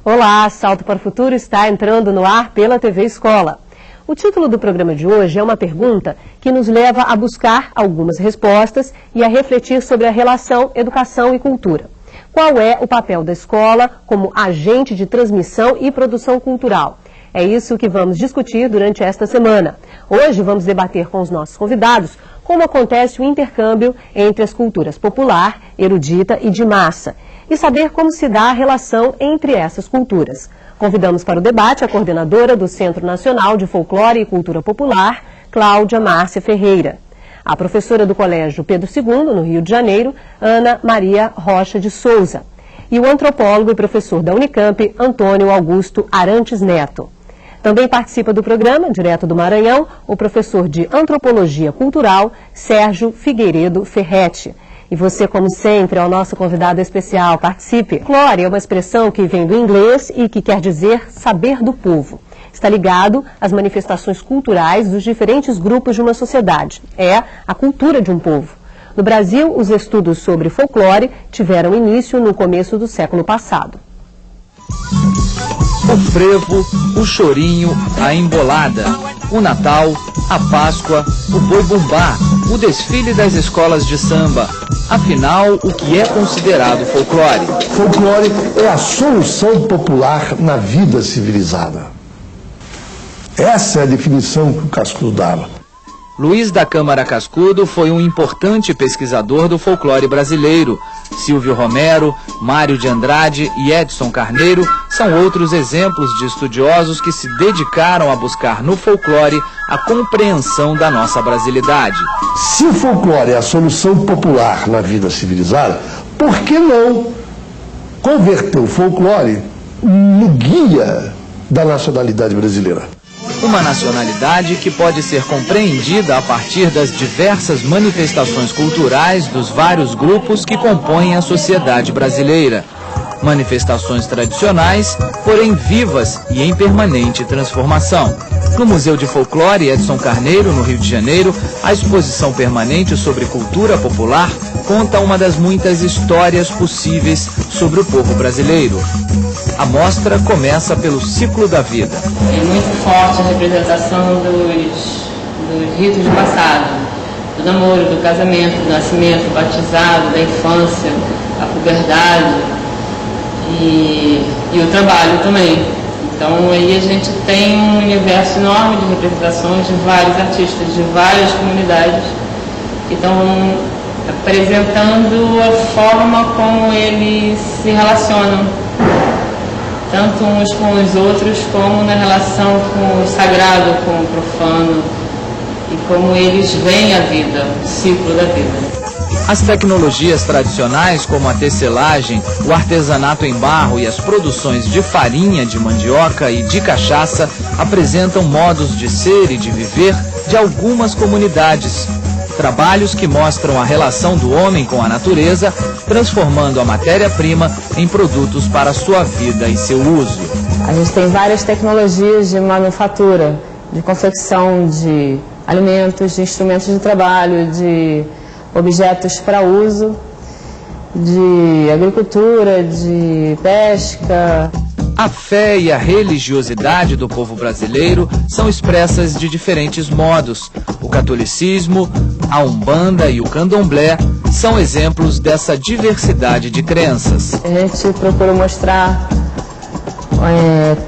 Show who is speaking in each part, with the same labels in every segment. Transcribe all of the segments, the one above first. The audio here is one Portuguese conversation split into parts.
Speaker 1: Olá, Salto para o Futuro está entrando no ar pela TV Escola. O título do programa de hoje é uma pergunta que nos leva a buscar algumas respostas e a refletir sobre a relação educação e cultura. Qual é o papel da escola como agente de transmissão e produção cultural? É isso que vamos discutir durante esta semana. Hoje vamos debater com os nossos convidados como acontece o intercâmbio entre as culturas popular, erudita e de massa, e saber como se dá a relação entre essas culturas. Convidamos para o debate a coordenadora do Centro Nacional de Folclore e Cultura Popular, Cláudia Márcia Ferreira, a professora do Colégio Pedro II, no Rio de Janeiro, Ana Maria Rocha de Souza, e o antropólogo e professor da Unicamp, Antônio Augusto Arantes Neto. Também participa do programa, direto do Maranhão, o professor de Antropologia Cultural, Sérgio Figueiredo Ferretti. E você, como sempre, é o nosso convidado especial. Participe. Folclore é uma expressão que vem do inglês e que quer dizer saber do povo. Está ligado às manifestações culturais dos diferentes grupos de uma sociedade. É a cultura de um povo. No Brasil, os estudos sobre folclore tiveram início no começo do século passado.
Speaker 2: O frevo, o chorinho, a embolada, o Natal, a Páscoa, o boi-bumbá, o desfile das escolas de samba. Afinal, o que é considerado folclore?
Speaker 3: Folclore é a solução popular na vida civilizada. Essa é a definição que o Cascudo dava.
Speaker 2: Luiz da Câmara Cascudo foi um importante pesquisador do folclore brasileiro. Silvio Romero, Mário de Andrade e Edson Carneiro são outros exemplos de estudiosos que se dedicaram a buscar no folclore a compreensão da nossa brasilidade.
Speaker 3: Se o folclore é a solução popular na vida civilizada, por que não converter o folclore no guia da nacionalidade brasileira?
Speaker 2: Uma nacionalidade que pode ser compreendida a partir das diversas manifestações culturais dos vários grupos que compõem a sociedade brasileira. Manifestações tradicionais, porém vivas e em permanente transformação. No Museu de Folclore Edson Carneiro, no Rio de Janeiro, a exposição permanente sobre cultura popular conta uma das muitas histórias possíveis sobre o povo brasileiro. A mostra começa pelo ciclo da vida.
Speaker 4: É muito forte a representação dos ritos do passado, do namoro, do casamento, do nascimento, do batizado, da infância, a puberdade e o trabalho também. Então aí a gente tem um universo enorme de representações de vários artistas, de várias comunidades que estão apresentando a forma como eles se relacionam, tanto uns com os outros, como na relação com o sagrado, com o profano, e como eles veem a vida, o ciclo da vida.
Speaker 2: As tecnologias tradicionais, como a tecelagem, o artesanato em barro e as produções de farinha, de mandioca e de cachaça, apresentam modos de ser e de viver de algumas comunidades. Trabalhos que mostram a relação do homem com a natureza, transformando a matéria-prima em produtos para sua vida e seu uso.
Speaker 4: A gente tem várias tecnologias de manufatura, de confecção de alimentos, de instrumentos de trabalho, de objetos para uso, de agricultura, de pesca.
Speaker 2: A fé e a religiosidade do povo brasileiro são expressas de diferentes modos. O catolicismo, a umbanda e o candomblé são exemplos dessa diversidade de crenças.
Speaker 4: A gente procura mostrar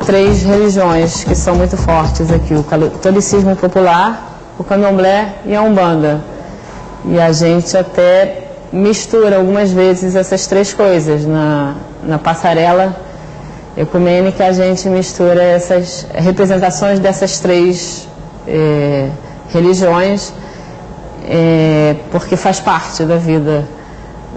Speaker 4: três religiões que são muito fortes aqui: o catolicismo popular, o candomblé e a umbanda. E a gente até mistura algumas vezes essas três coisas. Na passarela ecumênica a gente mistura essas representações dessas três religiões, porque faz parte da vida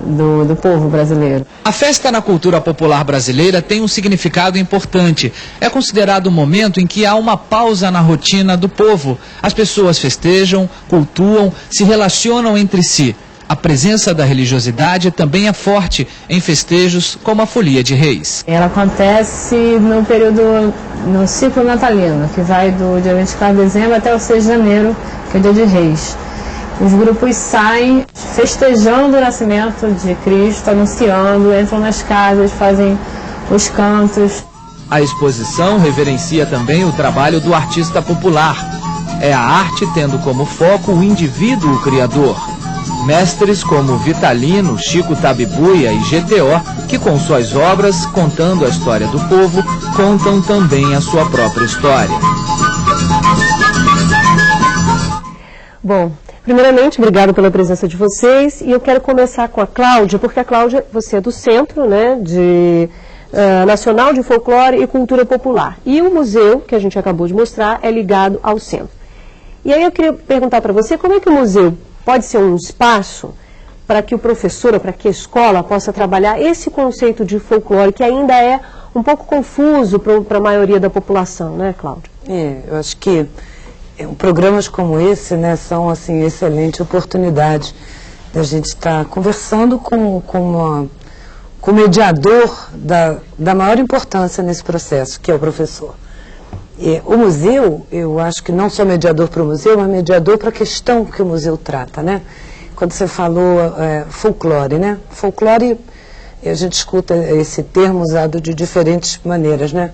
Speaker 4: do povo brasileiro.
Speaker 2: A festa na cultura popular brasileira tem um significado importante. É considerado um momento em que há uma pausa na rotina do povo. As pessoas festejam, cultuam, se relacionam entre si. A presença da religiosidade também é forte em festejos como a Folia de Reis.
Speaker 4: Ela acontece no ciclo natalino, que vai do dia 24 de dezembro até o 6 de janeiro, que é o dia de Reis. Os grupos saem festejando o nascimento de Cristo, anunciando, entram nas casas, fazem os cantos.
Speaker 2: A exposição reverencia também o trabalho do artista popular. É a arte tendo como foco o indivíduo criador. Mestres como Vitalino, Chico Tabibuia e GTO, que com suas obras, contando a história do povo, contam também a sua própria história.
Speaker 1: Bom, primeiramente, obrigado pela presença de vocês. E eu quero começar com a Cláudia, porque a Cláudia, você é do Centro, né, Nacional de Folclore e Cultura Popular. E o museu, que a gente acabou de mostrar, é ligado ao Centro. E aí eu queria perguntar para você, como é que o museu pode ser um espaço para que o professor, ou para que a escola possa trabalhar esse conceito de folclore, que ainda é um pouco confuso para a maioria da população, né, Cláudia?
Speaker 5: Eu acho que programas como esse, né, são assim, excelente oportunidade da gente estar conversando com o mediador da maior importância nesse processo, que é o professor. O museu, eu acho que não só mediador para o museu, mas mediador para a questão que o museu trata, né? Quando você falou folclore, né? Folclore, a gente escuta esse termo usado de diferentes maneiras, né?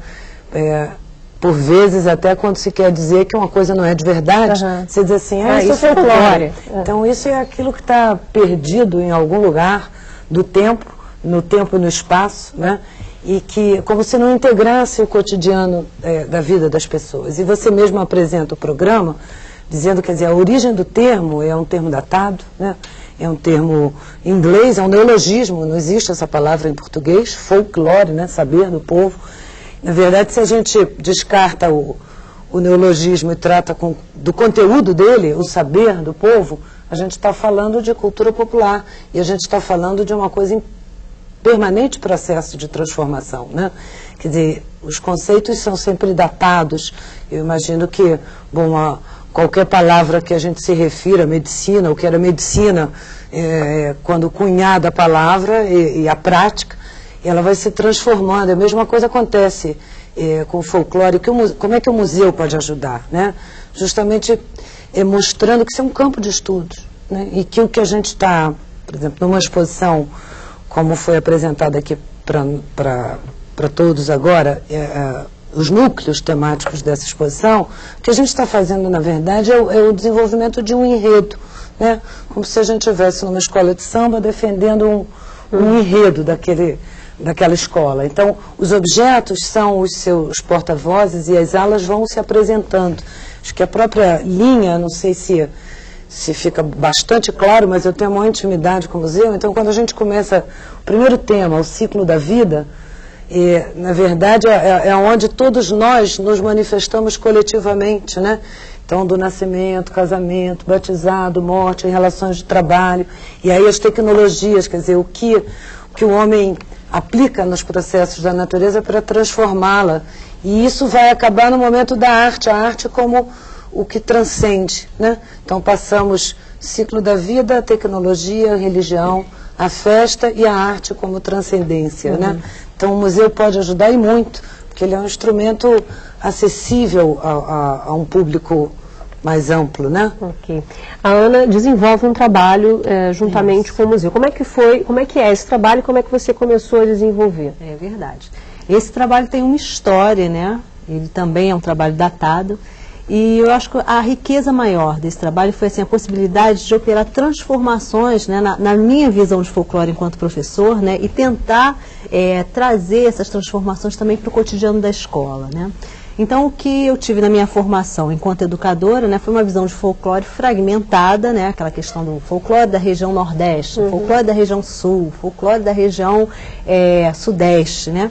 Speaker 5: Por vezes, até quando se quer dizer que uma coisa não é de verdade, você diz assim, isso é folclore. Então, isso é aquilo que está perdido em algum lugar do tempo, no tempo e no espaço, né? E que, como se não integrasse o cotidiano da vida das pessoas. E você mesmo apresenta o programa dizendo, quer dizer, a origem do termo é um termo datado, né? É um termo em inglês, é um neologismo, não existe essa palavra em português, folclore, né? Saber do povo. Na verdade, se a gente descarta o neologismo e trata do conteúdo dele, o saber do povo, a gente está falando de cultura popular e a gente está falando de uma coisa em permanente processo de transformação, né? Quer dizer, os conceitos são sempre datados. Eu imagino que, bom, qualquer palavra que a gente se refira, medicina, o que era medicina, quando cunhada a palavra e a prática, ela vai se transformando. A mesma coisa acontece com o folclore. Como é que o museu pode ajudar, né? Justamente mostrando que isso é um campo de estudos, né? E que o que a gente está, por exemplo, numa exposição como foi apresentado aqui para todos agora, os núcleos temáticos dessa exposição, o que a gente está fazendo, na verdade, é o desenvolvimento de um enredo, né? Como se a gente estivesse numa escola de samba defendendo um enredo daquela escola. Então, os objetos são os seus porta-vozes e as alas vão se apresentando. Acho que a própria linha, não sei se fica bastante claro, mas eu tenho uma intimidade com o museu, então quando a gente começa o primeiro tema, o ciclo da vida, na verdade é onde todos nós nos manifestamos coletivamente, né? Então, do nascimento, casamento, batizado, morte, relações de trabalho, e aí as tecnologias, quer dizer, o que o homem aplica nos processos da natureza para transformá-la, e isso vai acabar no momento da arte, a arte como o que transcende, né? Então passamos ciclo da vida, a tecnologia, a religião, a festa e a arte como transcendência, né? Então o museu pode ajudar e muito, porque ele é um instrumento acessível a um público mais amplo, né?
Speaker 1: Ok. A Ana desenvolve um trabalho juntamente com o museu. Como é que é esse trabalho e como é que você começou a desenvolver?
Speaker 6: É verdade. Esse trabalho tem uma história, né? Ele também é um trabalho datado. E eu acho que a riqueza maior desse trabalho foi assim, a possibilidade de operar transformações, né, na minha visão de folclore enquanto professor, né, e tentar trazer essas transformações também para o cotidiano da escola, né. Então, o que eu tive na minha formação enquanto educadora, né, foi uma visão de folclore fragmentada, né, aquela questão do folclore da região Nordeste, folclore da região Sul, folclore da região Sudeste, né.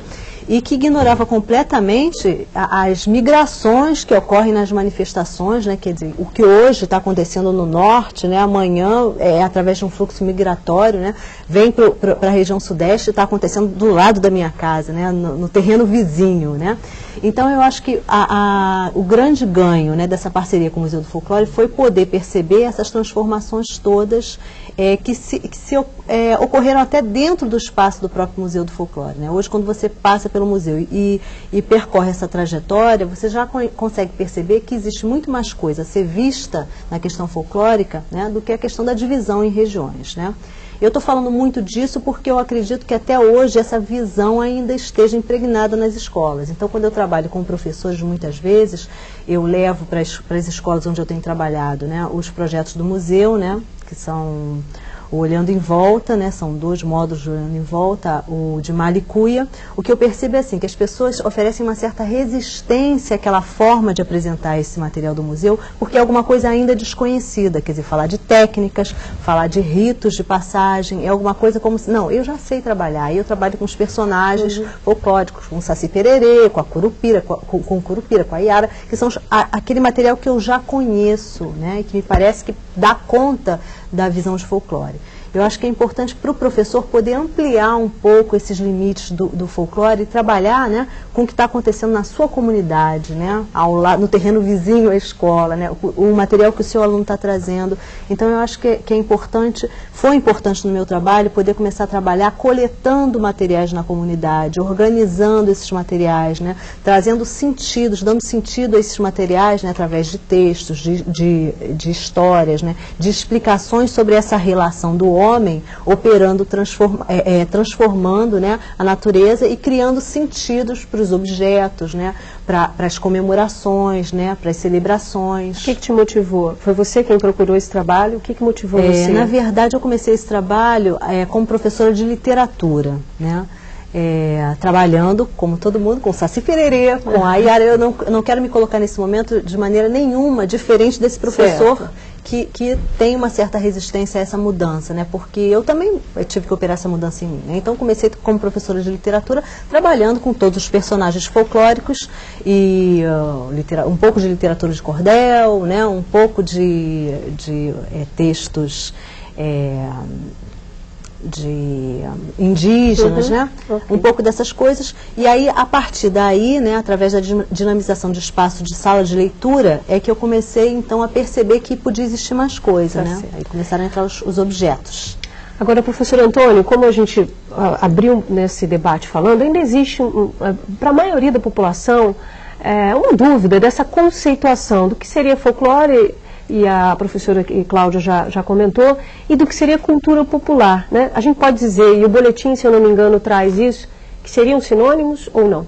Speaker 6: E que ignorava completamente as migrações que ocorrem nas manifestações, né? Quer dizer, o que hoje está acontecendo no norte, né? Amanhã, através de um fluxo migratório, né? Vem para a região sudeste e está acontecendo do lado da minha casa, né? No terreno vizinho, né? Então, eu acho que o grande ganho, né, dessa parceria com o Museu do Folclore foi poder perceber essas transformações todas que ocorreram até dentro do espaço do próprio Museu do Folclore, né? Hoje, quando você passa pelo museu e percorre essa trajetória, você já consegue perceber que existe muito mais coisa a ser vista na questão folclórica, né, do que a questão da divisão em regiões, né? Eu estou falando muito disso porque eu acredito que até hoje essa visão ainda esteja impregnada nas escolas. Então, quando eu trabalho com professores, muitas vezes, eu levo para as escolas onde eu tenho trabalhado, né, os projetos do museu, né, que são o Olhando em Volta, né, são 2 módulos de Olhando em Volta, o de Malicuia. O que eu percebo é assim, que as pessoas oferecem uma certa resistência àquela forma de apresentar esse material do museu, porque é alguma coisa ainda desconhecida, quer dizer, falar de técnicas, falar de ritos de passagem, é alguma coisa como se, não, eu já sei trabalhar, eu trabalho com os personagens folclóricos, com o Saci Pererê, com a Curupira, com o Curupira, com a Iara, que são aquele material que eu já conheço, né, e que me parece que dá conta da visão de folclore. Eu acho que é importante para o professor poder ampliar um pouco esses limites do folclore e trabalhar, né, com o que está acontecendo na sua comunidade, né, no terreno vizinho à escola, né, o material que o seu aluno está trazendo. Então, eu acho que é importante, foi importante no meu trabalho, poder começar a trabalhar coletando materiais na comunidade, organizando esses materiais, né, trazendo sentidos, dando sentido a esses materiais, né, através de textos, de histórias, né, de explicações sobre essa relação do homem operando, transformando, né, a natureza e criando sentidos para os objetos, né, para as comemorações, né, para as celebrações.
Speaker 1: O que te motivou? Foi você quem procurou esse trabalho? O que motivou você?
Speaker 6: Na verdade, eu comecei esse trabalho como professora de literatura, né? Trabalhando, como todo mundo, com Saci Pererê, com a Iara. Eu não quero me colocar nesse momento de maneira nenhuma diferente desse professor que tem uma certa resistência a essa mudança, né? Porque eu também tive que operar essa mudança em mim, né? Então comecei como professora de literatura, trabalhando com todos os personagens folclóricos e um pouco de literatura de cordel, né? Um pouco de textos de indígenas, né? Um pouco dessas coisas. E aí, a partir daí, né, através da dinamização de espaço de sala de leitura, é que eu comecei, então, a perceber que podia existir mais coisa, né? Aí começaram a entrar os objetos.
Speaker 1: Agora, professor Antônio, como a gente abriu nesse debate falando, ainda existe, para a maioria da população, uma dúvida dessa conceituação do que seria folclore, e a professora Cláudia já comentou, e do que seria cultura popular, né? A gente pode dizer, e o boletim, se eu não me engano, traz isso, que seriam sinônimos ou não?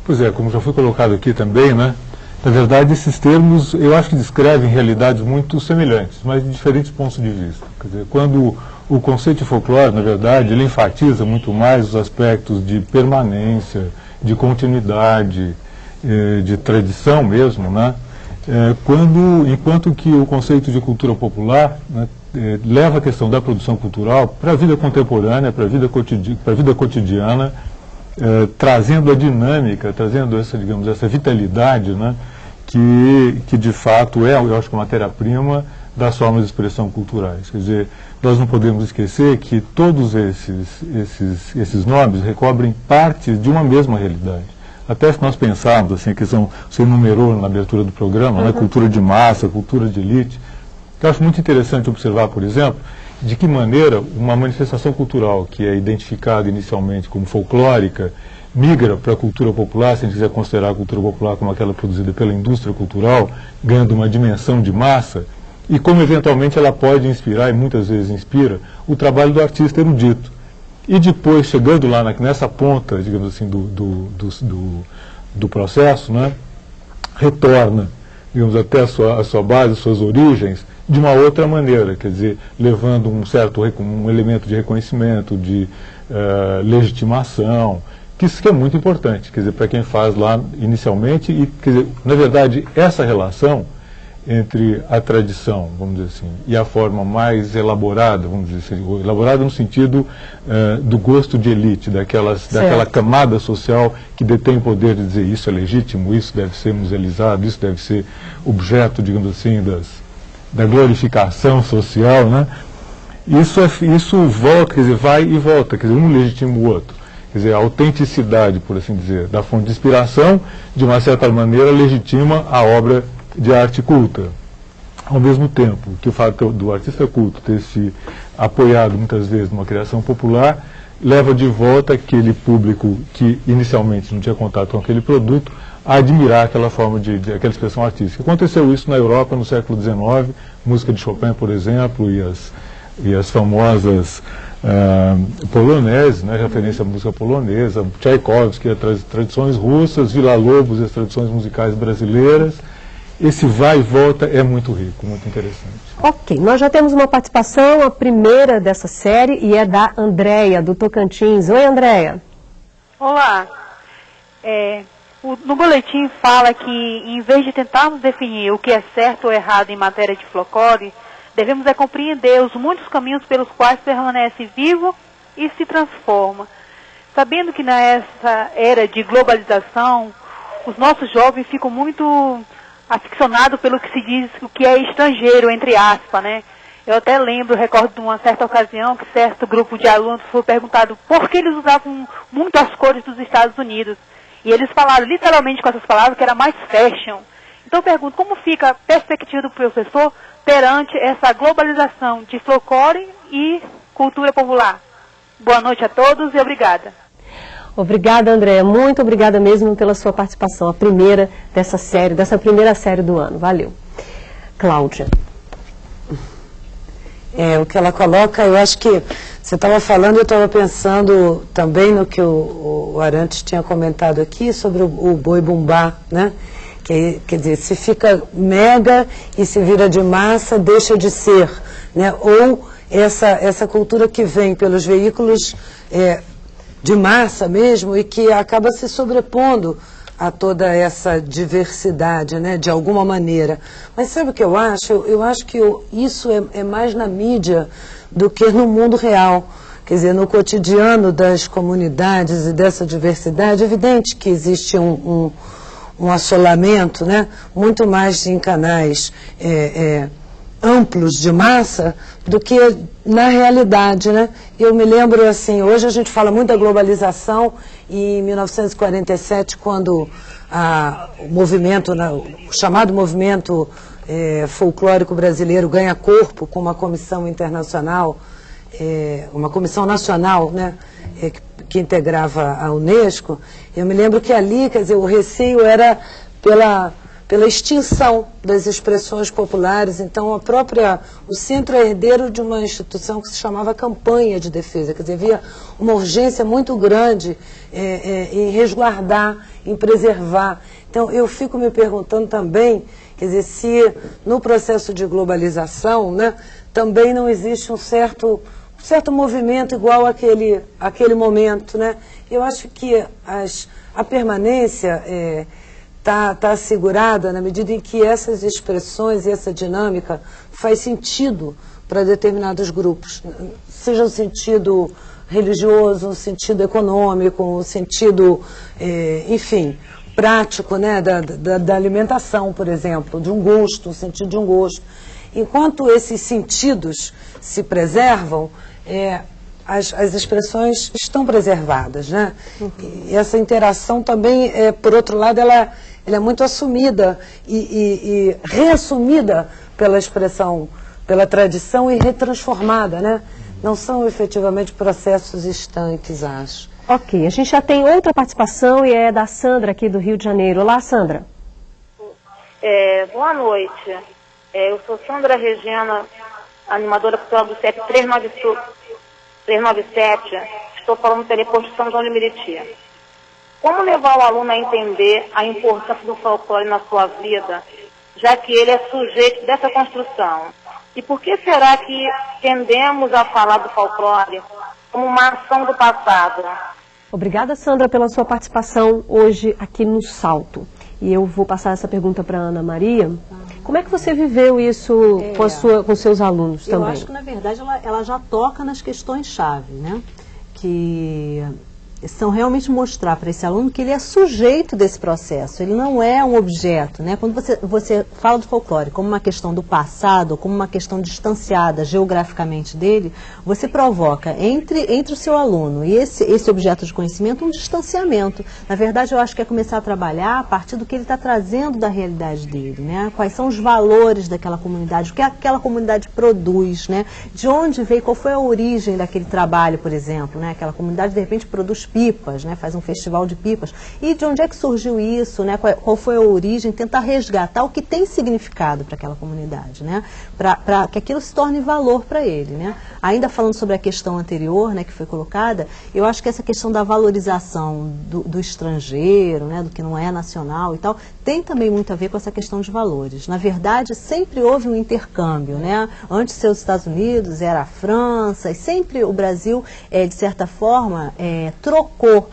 Speaker 7: Pois é, como já foi colocado aqui também, né? Na verdade, esses termos, eu acho que descrevem realidades muito semelhantes, mas de diferentes pontos de vista. Quer dizer, quando o conceito de folclore, na verdade, ele enfatiza muito mais os aspectos de permanência, de continuidade, de tradição mesmo, né? Enquanto que o conceito de cultura popular, né, leva a questão da produção cultural para a vida contemporânea, para a vida cotidiana, trazendo a dinâmica, trazendo essa vitalidade, né, que de fato eu acho que é a matéria-prima das formas de expressão culturais. Quer dizer, nós não podemos esquecer que todos esses nomes recobrem partes de uma mesma realidade. Até se nós pensarmos, assim, que você enumerou na abertura do programa, né, cultura de massa, cultura de elite, eu acho muito interessante observar, por exemplo, de que maneira uma manifestação cultural que é identificada inicialmente como folclórica migra para a cultura popular, se a gente quiser considerar a cultura popular como aquela produzida pela indústria cultural, ganhando uma dimensão de massa, e como eventualmente ela pode inspirar, e muitas vezes inspira, o trabalho do artista erudito. E depois, chegando lá nessa ponta, digamos assim, do processo, né, retorna, digamos, até a sua base, as suas origens, de uma outra maneira, quer dizer, levando um elemento de reconhecimento, de legitimação, que isso que é muito importante, quer dizer, para quem faz lá inicialmente, e, quer dizer, na verdade, essa relação entre a tradição, vamos dizer assim, e a forma mais elaborada, vamos dizer assim, elaborada no sentido do gosto de elite, daquela camada social que detém o poder de dizer isso é legítimo, isso deve ser musealizado, isso deve ser objeto, digamos assim, da glorificação social, né? Isso volta, quer dizer, vai e volta, quer dizer, um legitima o outro. Quer dizer, a autenticidade, por assim dizer, da fonte de inspiração, de uma certa maneira, legitima a obra de arte culta. Ao mesmo tempo que o fato do artista culto ter se apoiado muitas vezes numa criação popular, leva de volta aquele público que inicialmente não tinha contato com aquele produto a admirar aquela forma aquela expressão artística. Aconteceu isso na Europa no século XIX, música de Chopin, por exemplo, e e as famosas poloneses, né, referência à música polonesa, Tchaikovsky, as tradições russas, Villa-Lobos e as tradições musicais brasileiras. Esse vai e volta é muito rico, muito interessante.
Speaker 1: Ok, nós já temos uma participação, a primeira dessa série, e é da Andréia, do Tocantins. Oi, Andréia.
Speaker 8: Olá. No boletim fala que, em vez de tentarmos definir o que é certo ou errado em matéria de folclore, devemos compreender os muitos caminhos pelos quais permanece vivo e se transforma. Sabendo que nessa era de globalização, os nossos jovens ficam muito aficionados pelo que se diz o que é estrangeiro, entre aspas, né? Eu até recordo de uma certa ocasião que certo grupo de alunos foi perguntado por que eles usavam muito as cores dos Estados Unidos. E eles falaram literalmente com essas palavras que era mais fashion. Então eu pergunto, como fica a perspectiva do professor perante essa globalização de folclore e cultura popular? Boa noite a todos e obrigada.
Speaker 1: Obrigada, Andréia. Muito obrigada mesmo pela sua participação, a primeira dessa primeira série do ano. Valeu. Cláudia.
Speaker 5: O que ela coloca, eu acho que você estava falando, eu estava pensando também no que o Arantes tinha comentado aqui sobre o boi bumbá, né? Quer dizer, se fica mega e se vira de massa, deixa de ser, né? Ou essa cultura que vem pelos veículos de massa mesmo e que acaba se sobrepondo a toda essa diversidade, né, de alguma maneira. Mas sabe o que eu acho? Eu acho que isso é mais na mídia do que no mundo real. Quer dizer, no cotidiano das comunidades e dessa diversidade, é evidente que existe um assolamento, né, muito mais em canais amplos de massa do que na realidade, né? Eu me lembro assim, hoje a gente fala muito da globalização e em 1947, quando o movimento, o chamado movimento folclórico brasileiro ganha corpo com uma comissão internacional, uma comissão nacional, né, que integrava a Unesco, eu me lembro que ali, quer dizer, o receio era pela extinção das expressões populares. Então, o centro é herdeiro de uma instituição que se chamava Campanha de Defesa, quer dizer, havia uma urgência muito grande em resguardar, em preservar. Então, eu fico me perguntando também, quer dizer, se no processo de globalização, né, também não existe um certo movimento igual àquele momento, né? Eu acho que a permanência está assegurada na medida em que essas expressões e essa dinâmica faz sentido para determinados grupos, seja no sentido religioso, no sentido econômico, no sentido, enfim, prático, né, da alimentação, por exemplo, de um gosto, no sentido de um gosto. Enquanto esses sentidos se preservam, as expressões estão preservadas, né? E essa interação também, por outro lado, ela é muito assumida e reassumida pela expressão, pela tradição e retransformada, né? Não são efetivamente processos estanques, acho.
Speaker 1: Ok, a gente já tem outra participação e é da Sandra aqui do Rio de Janeiro. Olá, Sandra.
Speaker 9: Boa noite. Eu sou Sandra Regina, animadora cultural do CEP 397. Estou falando do teleposto São João de Meriti. Como levar o aluno a entender a importância do folclore na sua vida, já que ele é sujeito dessa construção? E por que será que tendemos a falar do folclore como uma ação do passado?
Speaker 1: Obrigada, Sandra, pela sua participação hoje aqui no Salto. E eu vou passar essa pergunta para a Ana Maria. Como é que você viveu isso com seus alunos também?
Speaker 6: Eu acho que, na verdade, ela já toca nas questões-chave, né? Que são realmente mostrar para esse aluno que ele é sujeito desse processo, ele não é um objeto, né? Quando você fala do folclore como uma questão do passado, como uma questão distanciada geograficamente dele, você provoca entre o seu aluno e esse objeto de conhecimento um distanciamento. Na verdade, eu acho que é começar a trabalhar a partir do que ele está trazendo da realidade dele, né? Quais são os valores daquela comunidade, o que aquela comunidade produz, né? De onde veio, qual foi a origem daquele trabalho, por exemplo, né? Aquela comunidade, de repente, produz pipas, né? Faz um festival de pipas. E de onde é que surgiu isso, né? Qual foi a origem? Tentar resgatar o que tem significado para aquela comunidade, né? Para que aquilo se torne valor para ele, né? Ainda falando sobre a questão anterior, né, que foi colocada, eu acho que essa questão da valorização do estrangeiro, né, do que não é nacional e tal, tem também muito a ver com essa questão de valores. Na verdade, sempre houve um intercâmbio, né? Antes de ser os Estados Unidos, era a França, e sempre o Brasil, de certa forma, trocou,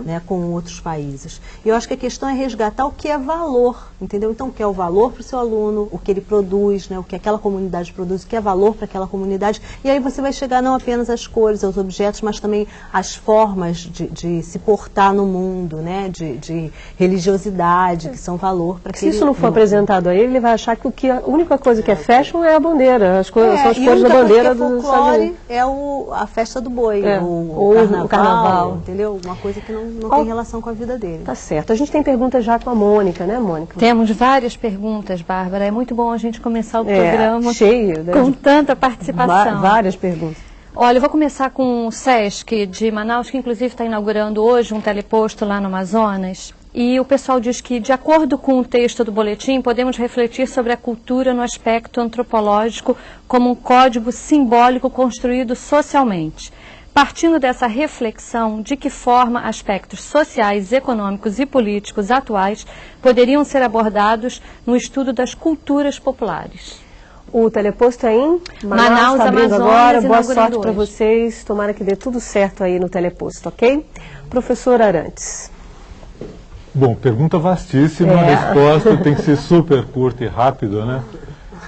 Speaker 6: né, com outros países. E eu acho que a questão é resgatar o que é valor, entendeu? Então, o que é o valor para o seu aluno, o que ele produz, né, o que aquela comunidade produz, o que é valor para aquela comunidade. E aí você vai chegar não apenas às cores, aos objetos, mas também às formas de se portar no mundo, né, de religiosidade, que são valor para aquele.
Speaker 1: Se isso não for apresentado a ele vai achar que a única coisa que é fashion é a bandeira, são as cores da bandeira do Estados Unidos.
Speaker 6: É a festa do boi,
Speaker 1: ou
Speaker 6: o carnaval, entendeu? Uma coisa que não tem relação com a vida dele.
Speaker 1: Tá certo. A gente tem perguntas já com a Mônica, né, Mônica?
Speaker 10: Temos várias perguntas, Bárbara. É muito bom a gente começar o programa
Speaker 1: cheio, né,
Speaker 10: com tanta participação.
Speaker 1: Várias perguntas.
Speaker 10: Olha, eu vou começar com o Sesc de Manaus, que inclusive está inaugurando hoje um teleposto lá no Amazonas. E o pessoal diz que, de acordo com o texto do boletim, podemos refletir sobre a cultura no aspecto antropológico como um código simbólico construído socialmente. Partindo dessa reflexão, de que forma aspectos sociais, econômicos e políticos atuais poderiam ser abordados no estudo das culturas populares?
Speaker 1: O teleposto é em
Speaker 10: Manaus,
Speaker 1: tá abrindo
Speaker 10: Amazonas,
Speaker 1: agora. Boa sorte
Speaker 10: hoje
Speaker 1: para vocês. Tomara que dê tudo certo aí no teleposto, ok? Professor Arantes.
Speaker 7: Bom, pergunta vastíssima, a resposta tem que ser super curta e rápida, né?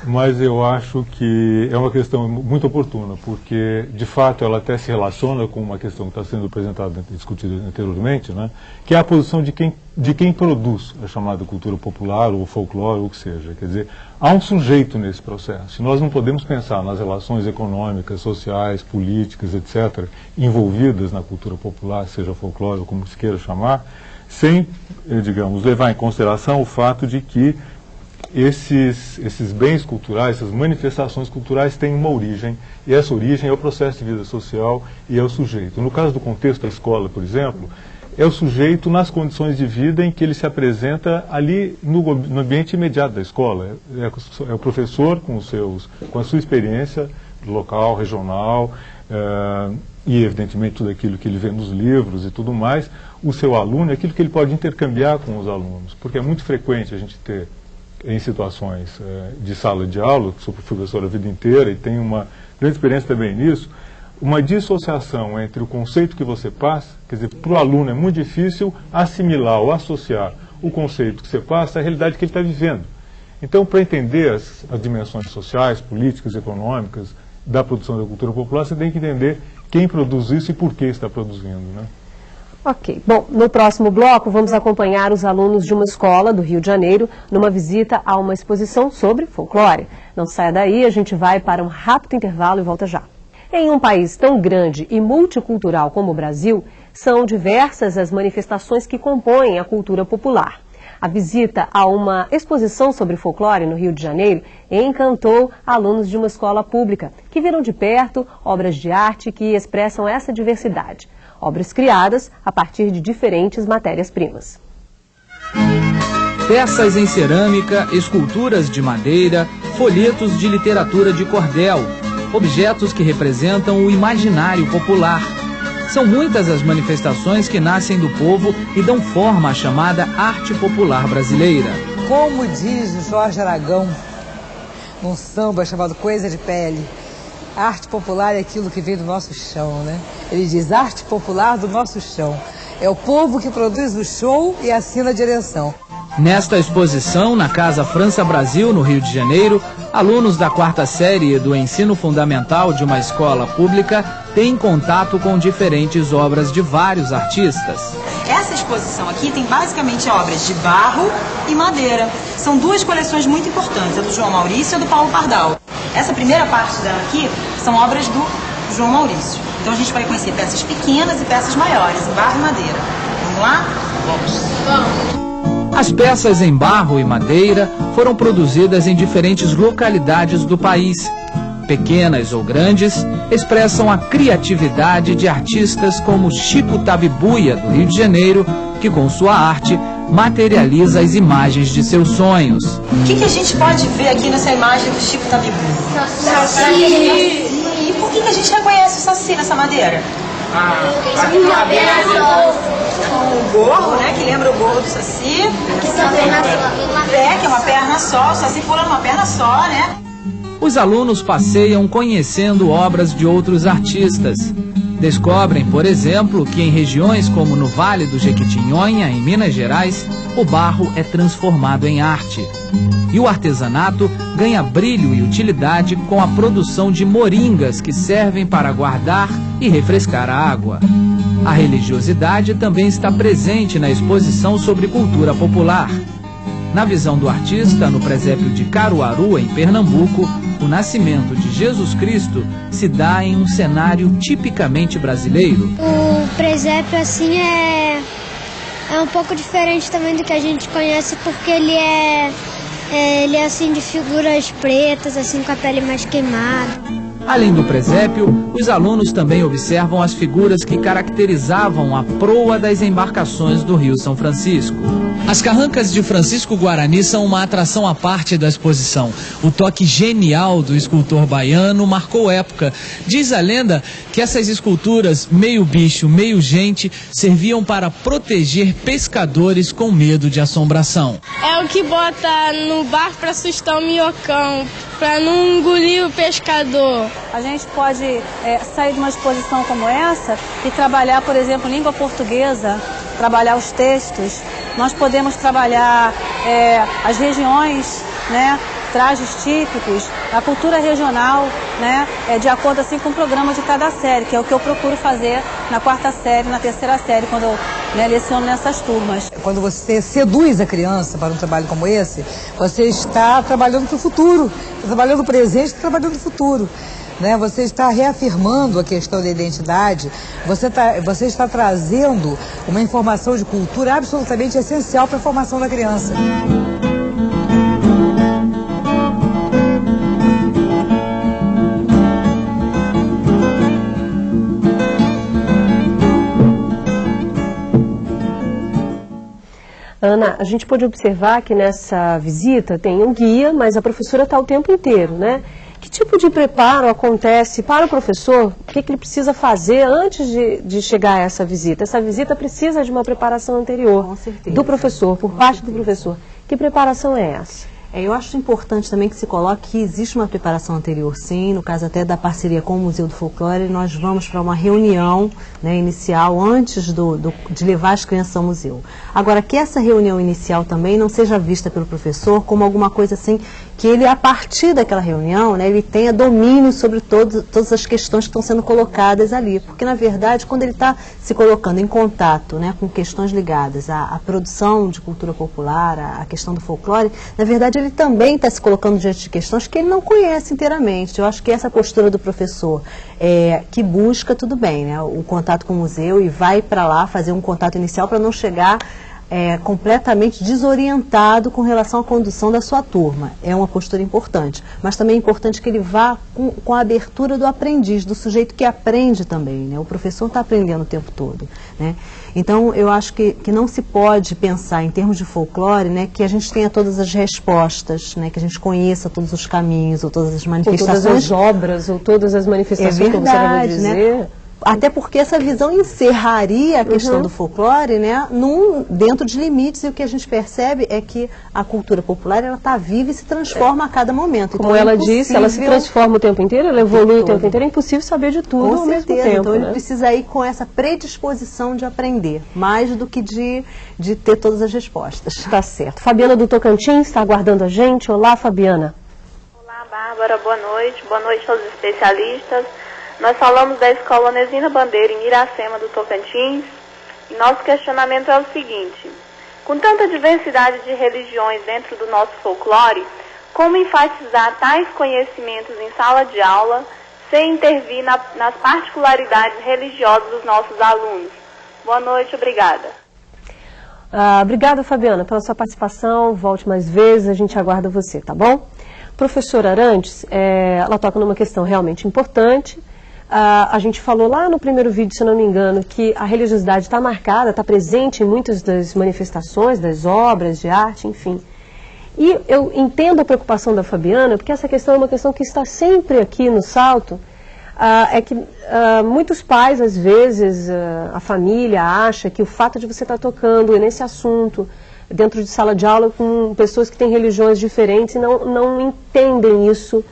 Speaker 7: Mas eu acho que é uma questão muito oportuna, porque, de fato, ela até se relaciona com uma questão que está sendo apresentada e discutida anteriormente, né? Que é a posição de quem produz a chamada cultura popular, ou folclore, ou o que seja. Quer dizer, há um sujeito nesse processo. Nós não podemos pensar nas relações econômicas, sociais, políticas, etc., envolvidas na cultura popular, seja folclore ou como se queira chamar, sem, digamos, levar em consideração o fato de que esses bens culturais, essas manifestações culturais têm uma origem, e essa origem é o processo de vida social e é o sujeito. No caso do contexto da escola, por exemplo, é o sujeito nas condições de vida em que ele se apresenta ali no ambiente imediato da escola. É o professor com a sua experiência local, regional, e evidentemente tudo aquilo que ele vê nos livros e tudo mais. O seu aluno é aquilo que ele pode intercambiar com os alunos, porque é muito frequente a gente ter em situações de sala de aula, que sou professor a vida inteira e tenho uma grande experiência também nisso, uma dissociação entre o conceito que você passa, quer dizer, para o aluno é muito difícil assimilar ou associar o conceito que você passa à realidade que ele está vivendo. Então, para entender as dimensões sociais, políticas, econômicas da produção da cultura popular, você tem que entender quem produz isso e por que está produzindo, né?
Speaker 1: Ok. Bom, no próximo bloco vamos acompanhar os alunos de uma escola do Rio de Janeiro numa visita a uma exposição sobre folclore. Não saia daí, a gente vai para um rápido intervalo e volta já. Em um país tão grande e multicultural como o Brasil, são diversas as manifestações que compõem a cultura popular. A visita a uma exposição sobre folclore no Rio de Janeiro encantou alunos de uma escola pública, que viram de perto obras de arte que expressam essa diversidade. Obras criadas a partir de diferentes matérias-primas.
Speaker 2: Peças em cerâmica, esculturas de madeira, folhetos de literatura de cordel, objetos que representam o imaginário popular. São muitas as manifestações que nascem do povo e dão forma à chamada arte popular brasileira.
Speaker 11: Como diz o Jorge Aragão, num samba chamado Coisa de Pele, a arte popular é aquilo que vem do nosso chão, né? Ele diz, arte popular do nosso chão. É o povo que produz o show e assina a direção.
Speaker 2: Nesta exposição, na Casa França Brasil, no Rio de Janeiro, alunos da 4ª série do ensino fundamental de uma escola pública têm contato com diferentes obras de vários artistas.
Speaker 12: Essa exposição aqui tem basicamente obras de barro e madeira. São duas coleções muito importantes, a do João Maurício e a do Paulo Pardal. Essa primeira parte dela aqui são obras do João Maurício. Então a gente vai conhecer peças pequenas e peças maiores, em barro e madeira. Vamos lá? Vamos!
Speaker 2: As peças em barro e madeira foram produzidas em diferentes localidades do país. pequenas ou grandes, expressam a criatividade de artistas como Chico Tabibuia, do Rio de Janeiro, que com sua arte materializa as imagens de seus sonhos.
Speaker 12: O que a gente pode ver aqui nessa imagem do Chico Tabibuia?
Speaker 13: Saci!
Speaker 12: E por que a gente reconhece o Saci nessa madeira?
Speaker 13: Uma perna só.
Speaker 12: O gorro, né, que lembra o gorro do Saci. Que é uma perna só, o Saci pula numa perna só, né?
Speaker 2: Os alunos passeiam conhecendo obras de outros artistas. Descobrem, por exemplo, que em regiões como no Vale do Jequitinhonha, em Minas Gerais, o barro é transformado em arte. E o artesanato ganha brilho e utilidade com a produção de moringas que servem para guardar e refrescar a água. A religiosidade também está presente na exposição sobre cultura popular. Na visão do artista, no presépio de Caruaru, em Pernambuco, o nascimento de Jesus Cristo se dá em um cenário tipicamente brasileiro.
Speaker 13: O presépio, assim, é um pouco diferente também do que a gente conhece, porque ele é assim, de figuras pretas, assim, com a pele mais queimada.
Speaker 2: Além do presépio, os alunos também observam as figuras que caracterizavam a proa das embarcações do Rio São Francisco. As carrancas de Francisco Guarani são uma atração à parte da exposição. O toque genial do escultor baiano marcou época. Diz a lenda que essas esculturas, meio bicho, meio gente, serviam para proteger pescadores com medo de assombração.
Speaker 14: É o que bota no barco para assustar o minhocão, para não engolir o pescador.
Speaker 6: A gente pode sair de uma exposição como essa e trabalhar, por exemplo, língua portuguesa, trabalhar os textos. Nós podemos trabalhar as regiões, né, trajes típicos, a cultura regional, né, de acordo assim com o programa de cada série, que é o que eu procuro fazer na 4ª série, na 3ª série, quando eu leciono nessas turmas.
Speaker 11: Quando você seduz a criança para um trabalho como esse, você está trabalhando para o futuro, está trabalhando no presente, está trabalhando no futuro. Né? Você está reafirmando a questão da identidade, você está trazendo uma informação de cultura absolutamente essencial para a formação da criança.
Speaker 1: Ana, a gente pode observar que nessa visita tem um guia, mas a professora está o tempo inteiro, né? Que tipo de preparo acontece para o professor? O que ele precisa fazer antes de chegar a essa visita? Essa visita precisa de uma preparação anterior.
Speaker 6: Com certeza.
Speaker 1: Do professor, por parte do professor. Que preparação é essa?
Speaker 6: Eu acho importante também que se coloque que existe uma preparação anterior, sim. No caso até da parceria com o Museu do Folclore, nós vamos para uma reunião, né, inicial antes de levar as crianças ao museu. Agora, que essa reunião inicial também não seja vista pelo professor como alguma coisa assim, que ele, a partir daquela reunião, né, ele tenha domínio sobre todas as questões que estão sendo colocadas ali. Porque, na verdade, quando ele está se colocando em contato, né, com questões ligadas à produção de cultura popular, à questão do folclore, na verdade, ele também está se colocando diante de questões que ele não conhece inteiramente. Eu acho que essa postura do professor que busca, tudo bem, né, o contato com o museu e vai para lá fazer um contato inicial para não chegar completamente desorientado com relação à condução da sua turma. É uma postura importante, mas também é importante que ele vá com a abertura do aprendiz, do sujeito que aprende também, né? O professor está aprendendo o tempo todo, né? Então, eu acho que não se pode pensar em termos de folclore, né, que a gente tenha todas as respostas, né, que a gente conheça todos os caminhos ou todas as manifestações.
Speaker 1: Ou todas as obras, ou todas as manifestações, como você acabou de dizer.
Speaker 6: Né? Até porque essa visão encerraria a questão do folclore, né, dentro de limites, e o que a gente percebe é que a cultura popular está viva e se transforma a cada momento.
Speaker 1: Como ela disse, ela se transforma o tempo inteiro, ela evolui o tempo inteiro, é impossível saber de tudo ao mesmo tempo.
Speaker 6: Então ele precisa ir com essa predisposição de aprender, mais do que de ter todas as respostas.
Speaker 1: Tá certo. Fabiana do Tocantins está aguardando a gente. Olá, Fabiana.
Speaker 15: Olá, Bárbara, boa noite aos especialistas. Nós falamos da Escola Onesina Bandeira em Iracema do Tocantins, e nosso questionamento é o seguinte: com tanta diversidade de religiões dentro do nosso folclore, como enfatizar tais conhecimentos em sala de aula sem intervir nas particularidades religiosas dos nossos alunos? Boa noite, obrigada.
Speaker 1: Obrigada, Fabiana, pela sua participação. Volte mais vezes, a gente aguarda você, tá bom? professora Arantes, ela toca numa questão realmente importante. A gente falou lá no primeiro vídeo, se não me engano, que a religiosidade está marcada, está presente em muitas das manifestações, das obras de arte, enfim. E eu entendo a preocupação da Fabiana, porque essa questão é uma questão que está sempre aqui no Salto, é que muitos pais, às vezes, a família acha que o fato de você estar tocando nesse assunto, dentro de sala de aula com pessoas que têm religiões diferentes, não entendem isso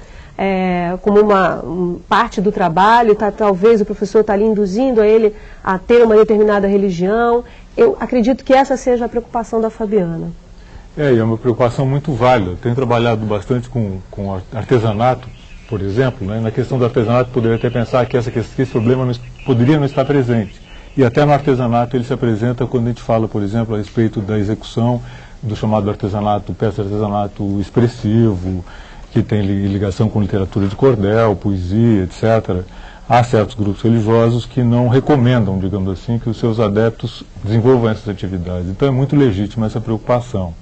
Speaker 1: como uma parte do trabalho, talvez o professor está ali induzindo a ele a ter uma determinada religião. Eu acredito que essa seja a preocupação da Fabiana.
Speaker 7: E é uma preocupação muito válida. Tenho trabalhado bastante com artesanato, por exemplo, né? Na questão do artesanato, poderia até pensar que esse problema poderia não estar presente. E até no artesanato ele se apresenta quando a gente fala, por exemplo, a respeito da execução do chamado artesanato, peça de artesanato expressivo, que tem ligação com literatura de cordel, poesia, etc. Há certos grupos religiosos que não recomendam, digamos assim, que os seus adeptos desenvolvam essas atividades. Então é muito legítima essa preocupação.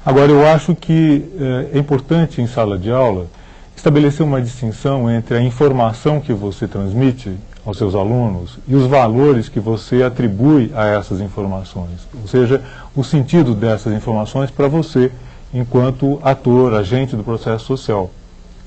Speaker 7: Agora, eu acho que é importante em sala de aula estabelecer uma distinção entre a informação que você transmite aos seus alunos e os valores que você atribui a essas informações. Ou seja, o sentido dessas informações para você, enquanto ator, agente do processo social.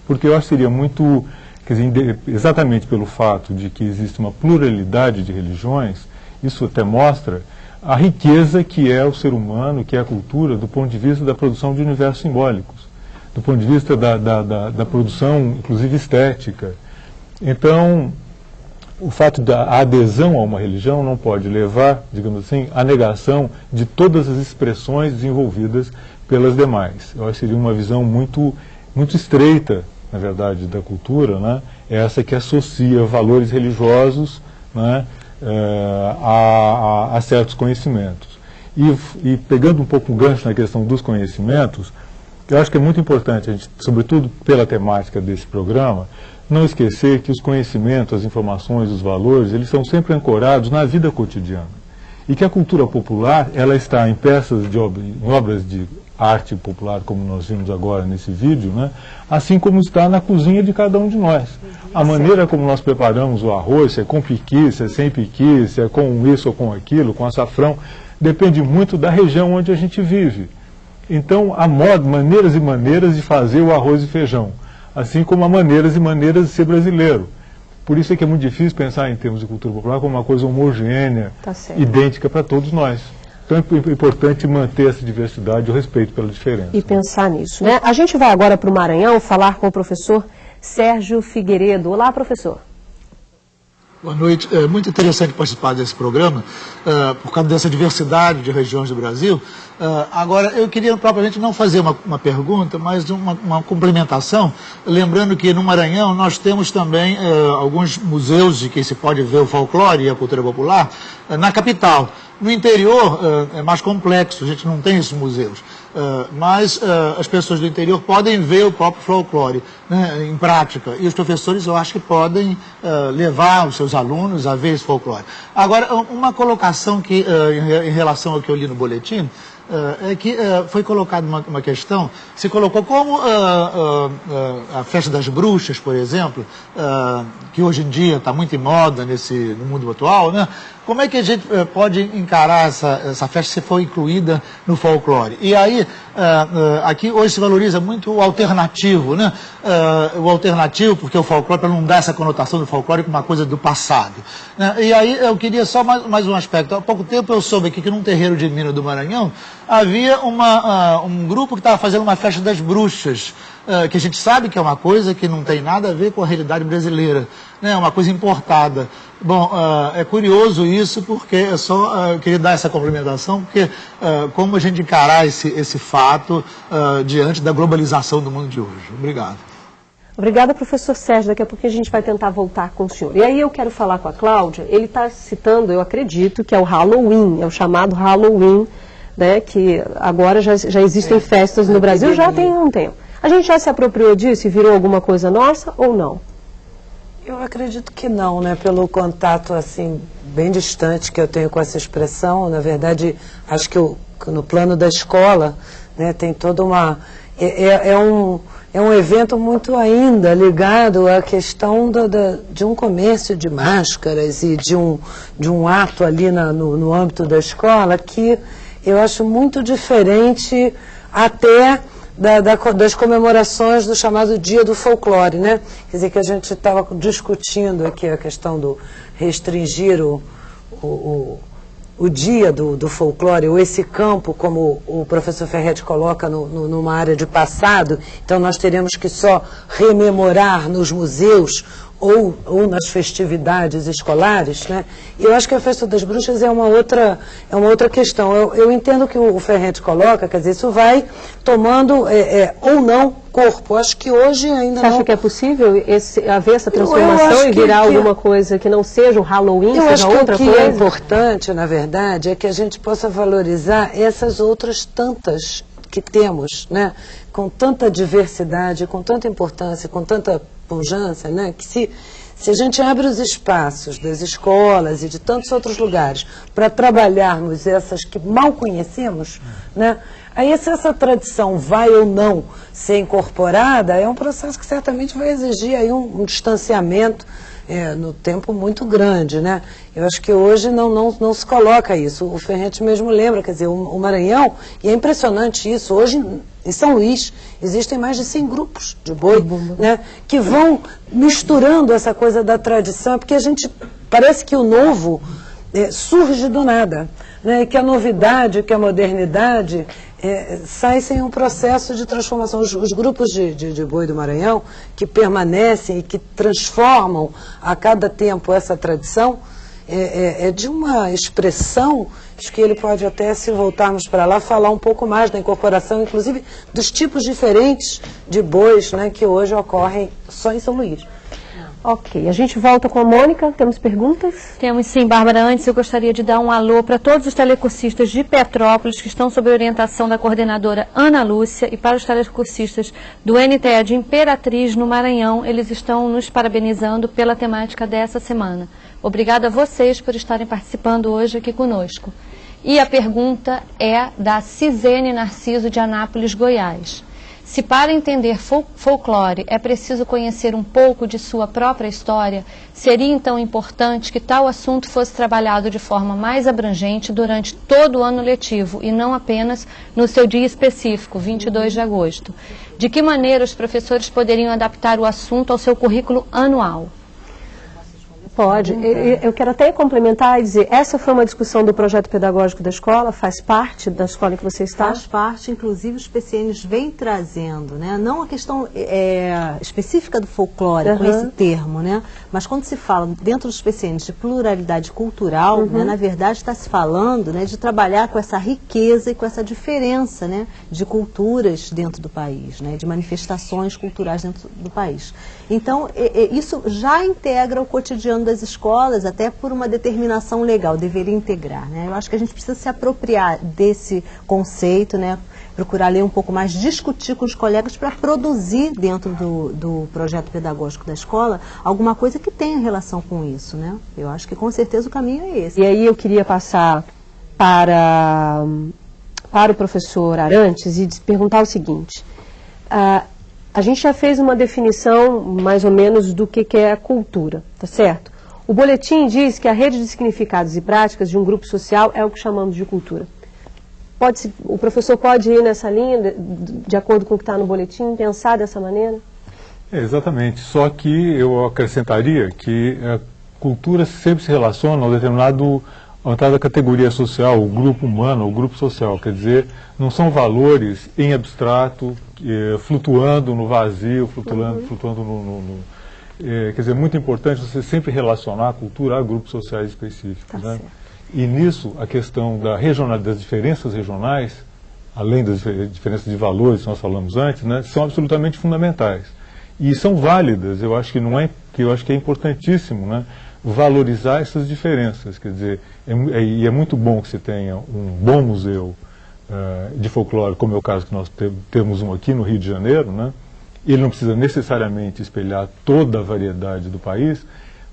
Speaker 7: Porque eu acho que seria muito, quer dizer, exatamente pelo fato de que existe uma pluralidade de religiões, isso até mostra a riqueza que é o ser humano, que é a cultura, do ponto de vista da produção de universos simbólicos, do ponto de vista da produção, inclusive estética. Então, o fato da adesão a uma religião não pode levar, digamos assim, à negação de todas as expressões desenvolvidas pelas demais. Eu acho que seria uma visão muito estreita, na verdade, da cultura, né? Essa que associa valores religiosos, né, a certos conhecimentos. E pegando um pouco o gancho na questão dos conhecimentos, eu acho que é muito importante, a gente, sobretudo pela temática desse programa, não esquecer que os conhecimentos, as informações, os valores, eles são sempre ancorados na vida cotidiana. E que a cultura popular, ela está em peças em obras de arte popular, como nós vimos agora nesse vídeo, né? Assim como está na cozinha de cada um de nós. A maneira como nós preparamos o arroz, se é com piqui, se é sem piqui, se é com isso ou com aquilo, com açafrão, depende muito da região onde a gente vive. Então, há maneiras e maneiras de fazer o arroz e feijão, assim como há maneiras e maneiras de ser brasileiro. Por isso é que é muito difícil pensar em termos de cultura popular como uma coisa homogênea, idêntica para todos nós. Então é importante manter essa diversidade e o respeito pela diferença.
Speaker 1: E pensar nisso, né? A gente vai agora para o Maranhão falar com o professor Sérgio Figueiredo. Olá, professor.
Speaker 16: Boa noite. É muito interessante participar desse programa, por causa dessa diversidade de regiões do Brasil. Agora, eu queria propriamente não fazer uma pergunta, mas uma complementação, lembrando que no Maranhão nós temos também alguns museus de que se pode ver o folclore e a cultura popular na capital. No interior é mais complexo, a gente não tem esses museus. Mas as pessoas do interior podem ver o próprio folclore, né, em prática. E os professores, eu acho que podem levar os seus alunos a ver esse folclore. Agora, uma colocação que, em relação ao que eu li no boletim, é que foi colocada uma questão, se colocou como a festa das bruxas, por exemplo, que hoje em dia está muito em moda no mundo atual, né? Como é que a gente pode encarar essa festa se for incluída no folclore? E aí, aqui hoje se valoriza muito o alternativo, né? O alternativo, porque o folclore, para não dar essa conotação do folclore como uma coisa do passado, né? E aí eu queria só mais um aspecto. Há pouco tempo eu soube aqui que num terreiro de Minas do Maranhão havia um grupo que estava fazendo uma festa das bruxas, que a gente sabe que é uma coisa que não tem nada a ver com a realidade brasileira, né? É uma coisa importada. Bom, é curioso isso, porque eu queria dar essa complementação, porque como a gente encarar esse fato diante da globalização do mundo de hoje. Obrigado.
Speaker 1: Obrigada, professor Sérgio. Daqui a pouco a gente vai tentar voltar com o senhor. E aí eu quero falar com a Cláudia. Ele está citando, eu acredito, que é o Halloween, é o chamado Halloween, né, que agora já existem festas no Brasil, já tem um tempo. A gente já se apropriou disso e virou alguma coisa nossa ou não?
Speaker 5: Eu acredito que não, né? Pelo contato assim bem distante que eu tenho com essa expressão. Na verdade, acho que no plano da escola, né, tem toda uma é um evento muito ainda ligado à questão de um comércio de máscaras e de um ato ali no âmbito da escola que eu acho muito diferente até das comemorações do chamado Dia do Folclore, né? Quer dizer, que a gente estava discutindo aqui a questão do restringir o dia do folclore, ou esse campo, como o professor Ferretti coloca numa área de passado, então nós teremos que só rememorar nos museus ou nas festividades escolares, né? E eu acho que a Festa das Bruxas é uma outra questão. Eu entendo que o Ferretti coloca, quer dizer, isso vai tomando ou não corpo. Eu acho que hoje ainda
Speaker 1: Você acha que é possível haver essa transformação e virar alguma coisa que não seja o Halloween, seja outra coisa?
Speaker 5: Eu acho que o que é importante, na verdade, é que a gente possa valorizar essas outras tantas que temos, né? Com tanta diversidade, com tanta importância, com tanta pujança, né? Que se a gente abre os espaços das escolas e de tantos outros lugares para trabalharmos essas que mal conhecemos, né? Aí se essa tradição vai ou não ser incorporada, é um processo que certamente vai exigir aí um distanciamento no tempo muito grande, né? Eu acho que hoje não se coloca isso. O Ferretti mesmo lembra, quer dizer, o Maranhão, e é impressionante isso, hoje em São Luís existem mais de 100 grupos de boi, né, que vão misturando essa coisa da tradição, porque parece que o novo surge do nada, né, e que a novidade, que a modernidade sai sem um processo de transformação. Os grupos de boi do Maranhão, que permanecem e que transformam a cada tempo essa tradição, é de uma expressão, acho que ele pode até, se voltarmos para lá, falar um pouco mais da incorporação, inclusive, dos tipos diferentes de bois, né, que hoje ocorrem só em São Luís.
Speaker 1: Ok, a gente volta com a Mônica, temos perguntas?
Speaker 10: Temos sim, Bárbara. Antes eu gostaria de dar um alô para todos os telecursistas de Petrópolis que estão sob a orientação da coordenadora Ana Lúcia e para os telecursistas do NTE de Imperatriz, no Maranhão. Eles estão nos parabenizando pela temática dessa semana. Obrigada a vocês por estarem participando hoje aqui conosco. E a pergunta é da Cisene Narciso de Anápolis, Goiás. Se para entender folclore é preciso conhecer um pouco de sua própria história, seria então importante que tal assunto fosse trabalhado de forma mais abrangente durante todo o ano letivo e não apenas no seu dia específico, 22 de agosto. De que maneira os professores poderiam adaptar o assunto ao seu currículo anual?
Speaker 1: Pode. Eu quero até complementar e dizer, essa foi uma discussão do projeto pedagógico da escola, faz parte da escola em que você está?
Speaker 6: Faz parte, inclusive os PCNs vêm trazendo, né? Não a questão específica do folclore, com esse termo, né? Mas quando se fala dentro dos PCNs de pluralidade cultural, né? Na verdade está se falando, né, de trabalhar com essa riqueza e com essa diferença, né, de culturas dentro do país, né, de manifestações culturais dentro do país. Então, isso já integra o cotidiano das escolas, até por uma determinação legal, deveria integrar, né? Eu acho que a gente precisa se apropriar desse conceito, né? Procurar ler um pouco mais, discutir com os colegas para produzir dentro do projeto pedagógico da escola alguma coisa que tenha relação com isso, né? Eu acho que com certeza o caminho é esse.
Speaker 1: E aí eu queria passar para o professor Arantes e perguntar o seguinte, a gente já fez uma definição mais ou menos do que é a cultura, tá certo? O boletim diz que a rede de significados e práticas de um grupo social é o que chamamos de cultura. O professor pode ir nessa linha, de acordo com o que está no boletim, pensar dessa maneira?
Speaker 7: Exatamente, só que eu acrescentaria que a cultura sempre se relaciona a uma determinada categoria social, o grupo humano, o grupo social, quer dizer, não são valores em abstrato, flutuando no vazio, flutuando quer dizer, é muito importante você sempre relacionar a cultura a grupos sociais específicos, né? E nisso, a questão das diferenças regionais, além das diferenças de valores que nós falamos antes, né, são absolutamente fundamentais. E são válidas, eu acho que é importantíssimo, né, valorizar essas diferenças, quer dizer, e é muito bom que você tenha um bom museu de folclore, como é o caso que nós temos um aqui no Rio de Janeiro, né? Ele não precisa necessariamente espelhar toda a variedade do país,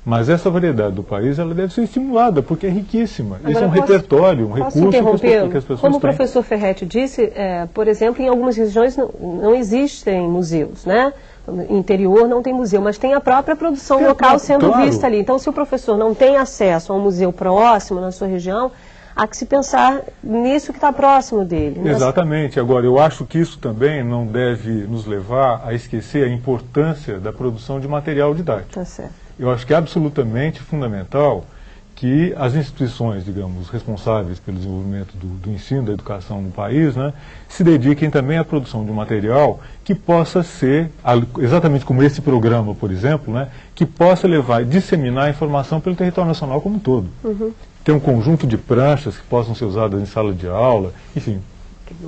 Speaker 7: Mas essa variedade do país, ela deve ser estimulada, porque é riquíssima.
Speaker 1: Agora,
Speaker 7: isso é um repertório, um recurso que as pessoas
Speaker 1: Como o
Speaker 7: têm.
Speaker 1: professor Ferretti disse, por exemplo, em algumas regiões não existem museus, né? No interior não tem museu, mas tem a própria produção local sendo vista ali. Então, se o professor não tem acesso a um museu próximo na sua região, há que se pensar nisso que está próximo dele. Né?
Speaker 7: Exatamente. Agora, eu acho que isso também não deve nos levar a esquecer a importância da produção de material didático.
Speaker 1: Tá certo.
Speaker 7: Eu acho que é absolutamente fundamental que as instituições, digamos, responsáveis pelo desenvolvimento do ensino, da educação no país, né, se dediquem também à produção de um material que possa ser, exatamente como esse programa, por exemplo, né, que possa levar e disseminar a informação pelo território nacional como um todo.
Speaker 1: Uhum.
Speaker 7: Ter um conjunto de pranchas que possam ser usadas em sala de aula, enfim,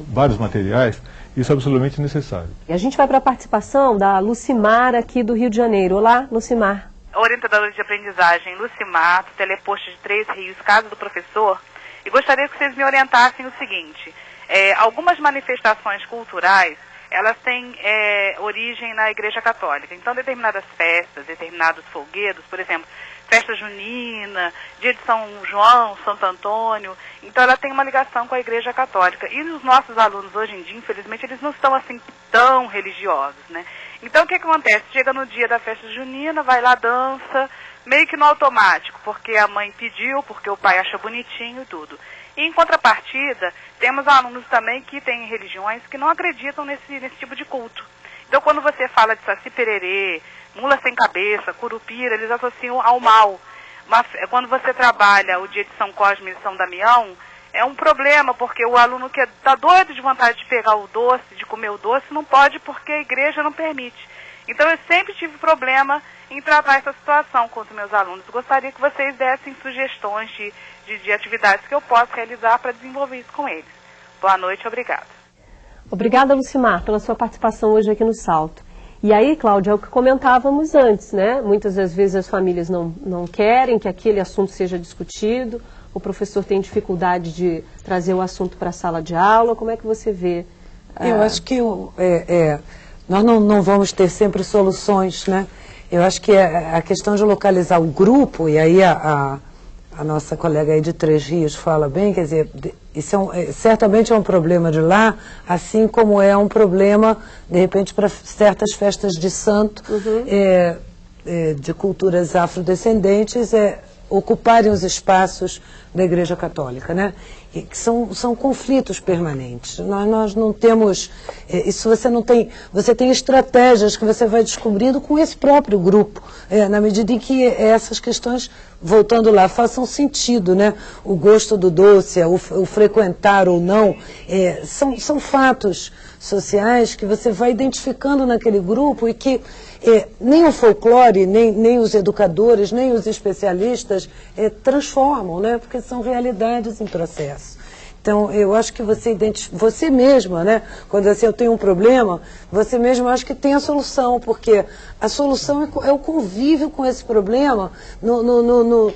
Speaker 7: vários materiais, isso é absolutamente necessário.
Speaker 1: E a gente vai para a participação da Lucimar aqui do Rio de Janeiro. Olá, Lucimar.
Speaker 17: Orientadora de aprendizagem Lucimar, do teleposto de Três Rios, casa do professor, e gostaria que vocês me orientassem o seguinte: algumas manifestações culturais, elas têm origem na Igreja Católica. Então, determinadas festas, determinados folguedos, por exemplo, festa junina, dia de São João, Santo Antônio, então ela tem uma ligação com a Igreja Católica. E os nossos alunos hoje em dia, infelizmente, eles não estão assim tão religiosos, né? Então o que acontece? Chega no dia da festa junina, vai lá, dança, meio que no automático, porque a mãe pediu, porque o pai acha bonitinho e tudo. E em contrapartida, temos alunos também que têm religiões que não acreditam nesse tipo de culto. Então quando você fala de Saci Pererê, mula sem cabeça, curupira, eles associam ao mal. Mas quando você trabalha o dia de São Cosme e São Damião, é um problema, porque o aluno que está doido de vontade de pegar o doce, de comer o doce, não pode porque a igreja não permite. Então eu sempre tive problema em tratar essa situação com os meus alunos. Gostaria que vocês dessem sugestões de atividades que eu possa realizar para desenvolver isso com eles. Boa noite, obrigada.
Speaker 1: Obrigada, Lucimar, pela sua participação hoje aqui no Salto. E aí, Cláudia, é o que comentávamos antes, né? Muitas das vezes as famílias não querem que aquele assunto seja discutido, o professor tem dificuldade de trazer o assunto para a sala de aula. Como é que você vê?
Speaker 5: Eu acho que nós não vamos ter sempre soluções, né? Eu acho que a questão de localizar o grupo, e aí a nossa colega aí de Três Rios fala bem, quer dizer, isso certamente é um problema de lá, assim como é um problema, de repente, para certas festas de santo, de culturas afrodescendentes, ocuparem os espaços da Igreja Católica, né? E que são conflitos permanentes. Nós não temos isso. Você tem estratégias que você vai descobrindo com esse próprio grupo, na medida em que essas questões, voltando lá, façam sentido, né? O gosto do doce, o frequentar ou não, são fatos sociais que você vai identificando naquele grupo e que nem o folclore, nem os educadores, nem os especialistas transformam, né? Porque são realidades em processo. Então, eu acho que você mesma, né? Quando assim, eu tenho um problema, você mesma acha que tem a solução, porque a solução é o convívio com esse problema, no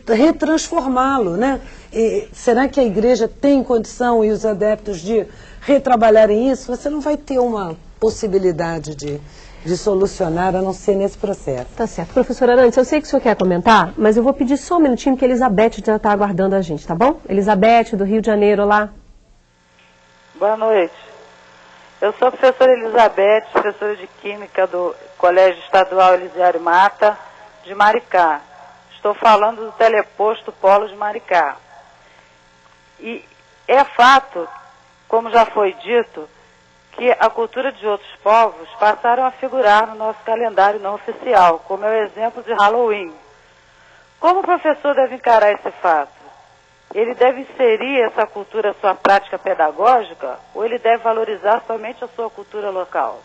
Speaker 5: retransformá-lo, né? E será que a igreja tem condição e os adeptos de retrabalharem isso? Você não vai ter uma possibilidade de solucionar, a não ser nesse processo.
Speaker 1: Tá certo. Professora Arantes, eu sei que o senhor quer comentar, mas eu vou pedir só um minutinho, porque a Elizabeth já está aguardando a gente, tá bom? Elizabeth, do Rio de Janeiro, olá.
Speaker 18: Boa noite. Eu sou a professora Elizabeth, professora de Química do Colégio Estadual Elisiário Mata, de Maricá. Estou falando do teleposto Polo de Maricá. E é fato, como já foi dito, que a cultura de outros povos passaram a figurar no nosso calendário não oficial, como é o exemplo de Halloween. Como o professor deve encarar esse fato? Ele deve inserir essa cultura à sua prática pedagógica ou ele deve valorizar somente a sua cultura local?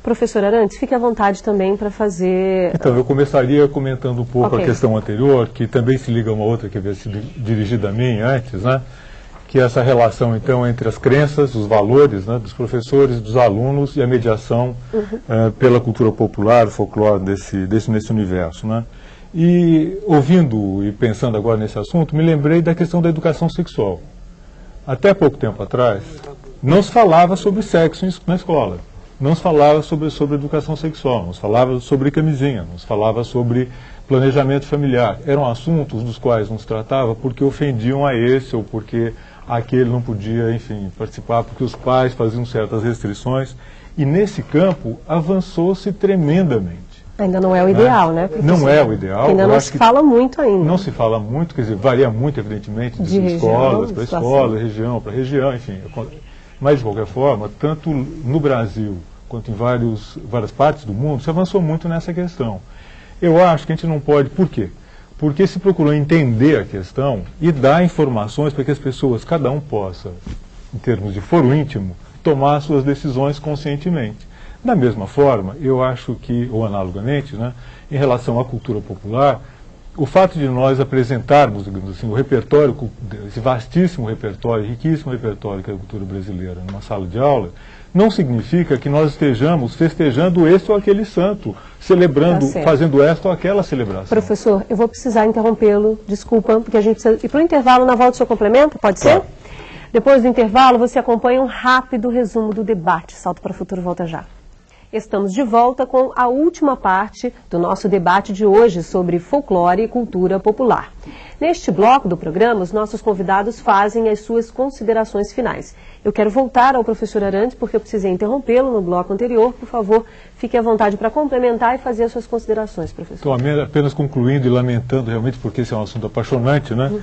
Speaker 1: Professor Arantes, fique à vontade também para fazer...
Speaker 7: Então, eu começaria comentando um pouco a questão anterior, que também se liga a uma outra que havia sido dirigida a mim antes, né? Que é essa relação, então, entre as crenças, os valores, né, dos professores, dos alunos e a mediação pela cultura popular, o folclore nesse universo, né? E ouvindo e pensando agora nesse assunto, me lembrei da questão da educação sexual. Até pouco tempo atrás, não se falava sobre sexo na escola. não se falava sobre educação sexual, não se falava sobre camisinha, não se falava sobre planejamento familiar. Eram assuntos dos quais não se tratava porque ofendiam a esse ou porque aquele não podia, enfim, participar, porque os pais faziam certas restrições. E nesse campo avançou-se tremendamente.
Speaker 1: Ainda não é o ideal, né, professor?
Speaker 7: Não é o ideal.
Speaker 1: Ainda não se fala muito ainda.
Speaker 7: Não se fala muito, quer dizer, varia muito, evidentemente, de escolas para escola, região para região, enfim. Mas, de qualquer forma, tanto no Brasil quanto em várias partes do mundo, se avançou muito nessa questão. Eu acho que a gente não pode... Por quê? Porque se procurou entender a questão e dar informações para que as pessoas, cada um possa, em termos de foro íntimo, tomar suas decisões conscientemente. Da mesma forma, eu acho que, ou analogamente, né, em relação à cultura popular, o fato de nós apresentarmos, digamos assim, o repertório, esse vastíssimo repertório, riquíssimo repertório que é a cultura brasileira numa sala de aula, não significa que nós estejamos festejando este ou aquele santo, celebrando, fazendo esta ou aquela celebração.
Speaker 1: Professor, eu vou precisar interrompê-lo, desculpa, porque a gente precisa ir para o intervalo. Na volta o senhor complementa, pode ser? Depois do intervalo, você acompanha um rápido resumo do debate. Salto para o Futuro, volta já. Estamos de volta com a última parte do nosso debate de hoje sobre folclore e cultura popular. Neste bloco do programa, os nossos convidados fazem as suas considerações finais. Eu quero voltar ao professor Arantes, porque eu precisei interrompê-lo no bloco anterior. Por favor, fique à vontade para complementar e fazer as suas considerações, professor.
Speaker 7: Estou apenas concluindo e lamentando realmente, porque esse é um assunto apaixonante, né?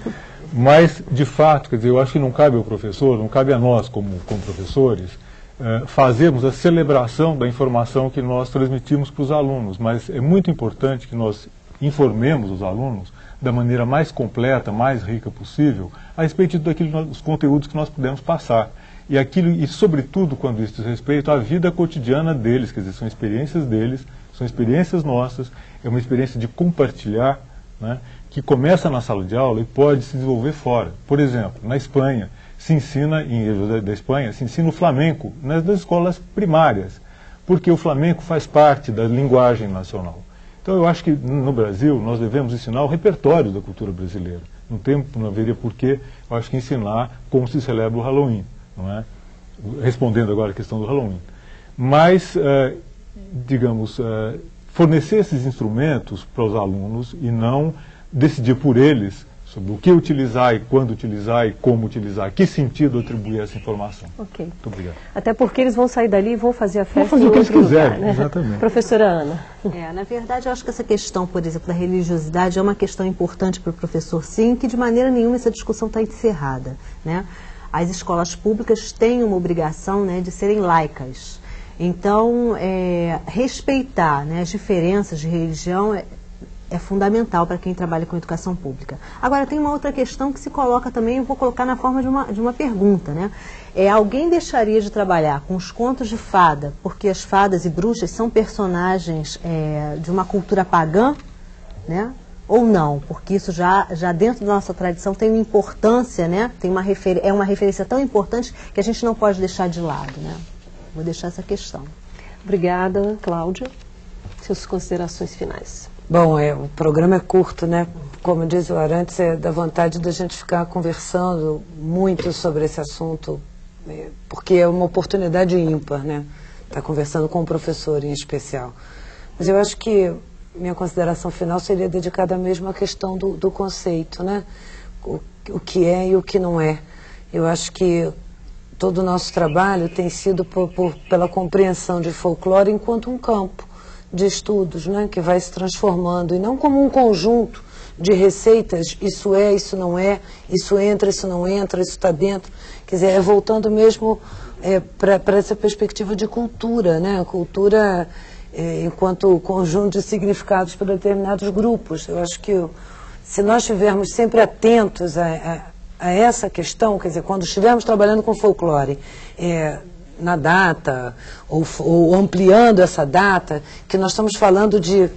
Speaker 7: Mas, de fato, quer dizer, eu acho que não cabe ao professor, não cabe a nós como professores, fazermos a celebração da informação que nós transmitimos para os alunos, mas é muito importante que nós informemos os alunos da maneira mais completa, mais rica possível, a respeito dos conteúdos que nós podemos passar. E sobretudo, quando isso diz respeito à vida cotidiana deles, quer dizer, são experiências deles, são experiências nossas, é uma experiência de compartilhar, né, que começa na sala de aula e pode se desenvolver fora. Por exemplo, na Espanha, se ensina o flamenco nas escolas primárias, porque o flamenco faz parte da linguagem nacional. Então eu acho que no Brasil nós devemos ensinar o repertório da cultura brasileira. Não haveria por que, eu acho que ensinar como se celebra o Halloween, não é? Respondendo agora a questão do Halloween. Mas, fornecer esses instrumentos para os alunos e não decidir por eles sobre o que utilizar e quando utilizar e como utilizar, que sentido atribuir a essa informação.
Speaker 1: Ok.
Speaker 7: Muito obrigado.
Speaker 1: Até porque eles vão sair dali e vão fazer a festa.
Speaker 7: Vão fazer o que eles quiserem, né? Exatamente.
Speaker 1: Professora Ana.
Speaker 6: Na verdade, eu acho que essa questão, por exemplo, da religiosidade é uma questão importante para o professor, sim, que de maneira nenhuma essa discussão está encerrada, né? As escolas públicas têm uma obrigação, né, de serem laicas. Então, respeitar, né, as diferenças de religião é fundamental para quem trabalha com educação pública. Agora, tem uma outra questão que se coloca também, eu vou colocar na forma de uma pergunta, né? Alguém deixaria de trabalhar com os contos de fada, porque as fadas e bruxas são personagens de uma cultura pagã, né? Ou não? Porque isso já dentro da nossa tradição tem uma importância, né? É uma referência tão importante que a gente não pode deixar de lado, né? Vou deixar essa questão.
Speaker 1: Obrigada, Cláudia. Suas considerações finais.
Speaker 5: Bom, o programa é curto, né? Como diz o Arantes, é da vontade da gente ficar conversando muito sobre esse assunto, porque é uma oportunidade ímpar, né? Estar conversando com um professor em especial. Mas eu acho que minha consideração final seria dedicada mesmo à questão do conceito, né? O que é e o que não é. Eu acho que todo o nosso trabalho tem sido pela compreensão de folclore enquanto um campo de estudos, né, que vai se transformando, e não como um conjunto de receitas, isso é, isso não é, isso entra, isso não entra, isso está dentro. Quer dizer, voltando mesmo para essa perspectiva de cultura, né, cultura enquanto conjunto de significados para determinados grupos. Eu acho que se nós estivermos sempre atentos a essa questão, quer dizer, quando estivermos trabalhando com folclore, na data, ou ampliando essa data, que nós estamos falando de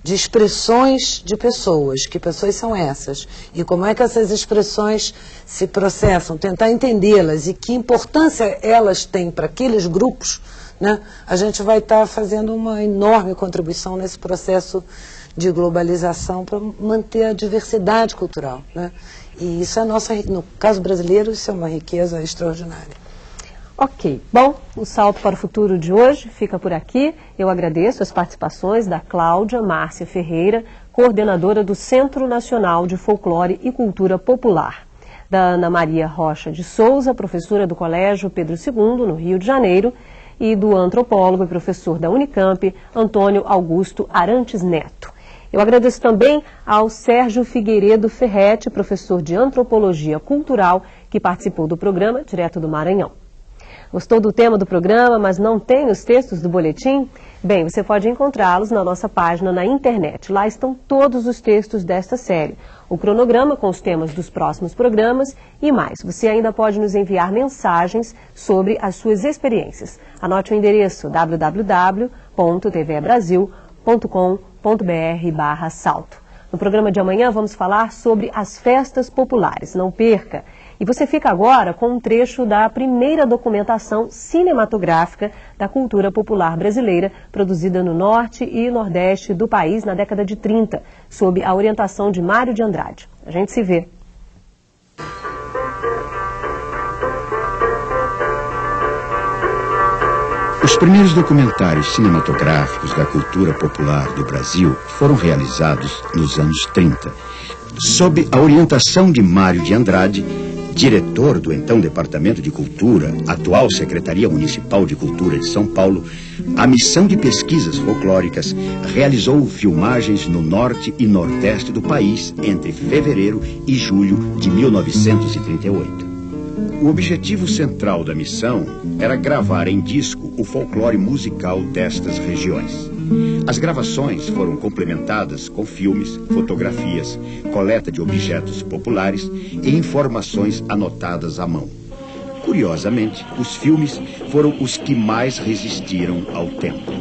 Speaker 5: expressões de pessoas, que pessoas são essas, e como é que essas expressões se processam, tentar entendê-las e que importância elas têm para aqueles grupos, né? A gente vai estar fazendo uma enorme contribuição nesse processo de globalização para manter a diversidade cultural, né? E isso é no caso brasileiro, isso é uma riqueza extraordinária.
Speaker 1: Ok, bom, o Salto para o Futuro de hoje fica por aqui. Eu agradeço as participações da Cláudia Márcia Ferreira, coordenadora do Centro Nacional de Folclore e Cultura Popular, da Ana Maria Rocha de Souza, professora do Colégio Pedro II, no Rio de Janeiro, e do antropólogo e professor da Unicamp, Antônio Augusto Arantes Neto. Eu agradeço também ao Sérgio Figueiredo Ferretti, professor de Antropologia Cultural, que participou do programa direto do Maranhão. Gostou do tema do programa, mas não tem os textos do boletim? Bem, você pode encontrá-los na nossa página na internet. Lá estão todos os textos desta série, o cronograma com os temas dos próximos programas e mais. Você ainda pode nos enviar mensagens sobre as suas experiências. Anote o endereço www.tvbrasil.com.br/salto. No programa de amanhã vamos falar sobre as festas populares. Não perca! E você fica agora com um trecho da primeira documentação cinematográfica da cultura popular brasileira, produzida no norte e nordeste do país na década de 30, sob a orientação de Mário de Andrade. A gente se vê.
Speaker 19: Os primeiros documentários cinematográficos da cultura popular do Brasil foram realizados nos anos 30, sob a orientação de Mário de Andrade, diretor do então Departamento de Cultura, atual Secretaria Municipal de Cultura de São Paulo. A missão de pesquisas folclóricas realizou filmagens no norte e nordeste do país entre fevereiro e julho de 1938. O objetivo central da missão era gravar em disco o folclore musical destas regiões. As gravações foram complementadas com filmes, fotografias, coleta de objetos populares e informações anotadas à mão. Curiosamente, os filmes foram os que mais resistiram ao tempo.